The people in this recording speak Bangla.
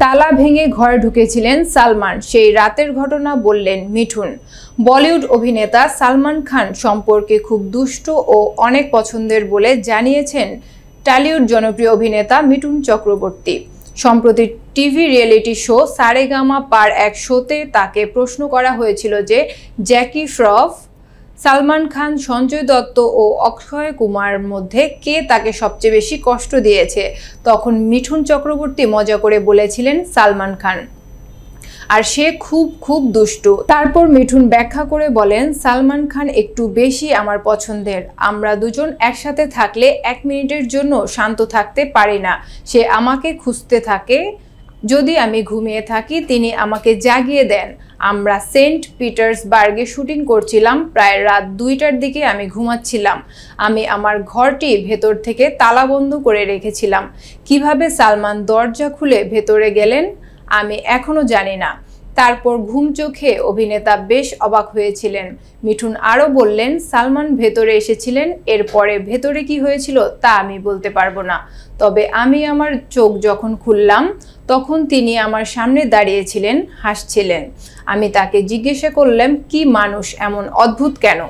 তালা ভেঙে ঘরে ঢুকেছিলেন সালমান, সেই রাতের ঘটনা বললেন মিঠুন। বলিউড অভিনেতা সালমান খান সম্পর্কে খুব দুষ্ট ও অনেক পছন্দের বলে জানিয়েছেন টলিউড জনপ্রিয় অভিনেতা মিঠুন চক্রবর্তী। সম্প্রতি টিভি রিয়েলিটি শো সারেগামা পার এক শোতে তাকে প্রশ্ন করা হয়েছিল যে জ্যাকি শ্রফ, সালমান খান, সঞ্জয় দত্ত ও অক্ষয় কুমার মধ্যে কে তাকে সবচেয়ে বেশি কষ্ট দিয়েছে। তখন মিঠুন চক্রবর্তী মজা করে বলেছিলেন সালমান খান, আর সে খুব দুষ্টু। তারপর মিঠুন ব্যাখ্যা করে বলেন, সালমান খান একটু বেশি আমার পছন্দের। আমরা দুজন একসাথে থাকলে 1 মিনিটের জন্য শান্ত থাকতে পারি না। সে আমাকে খুঁজতে থাকে। যদি আমি ঘুমিয়ে থাকি তিনি আমাকে জাগিয়ে দেন। আমরা সেন্ট পিটার্সবার্গে শুটিং করছিলাম। প্রায় রাত 2টার দিকে আমি ঘুমাচ্ছিলাম। আমি আমার ঘরটি ভেতর থেকে তালাবন্ধ করে রেখেছিলাম। কিভাবে সালমান দরজা খুলে ভেতরে গেলেন আমি এখনো জানি না। তারপর ঘুম চোখে অভিনেতা বেশ অবাক হয়েছিলেন। মিঠুন আরও বললেন, সালমান ভেতরে এসেছিলেন, এরপরে ভেতরে কি হয়েছিল তা আমি বলতে পারবো না। তবে আমি আমার চোখ যখন খুললাম তখন তিনি আমার সামনে দাঁড়িয়েছিলেন, হাসছিলেন। আমি তাকে জিজ্ঞাসা করলাম, কি মানুষ এমন অদ্ভুত কেন?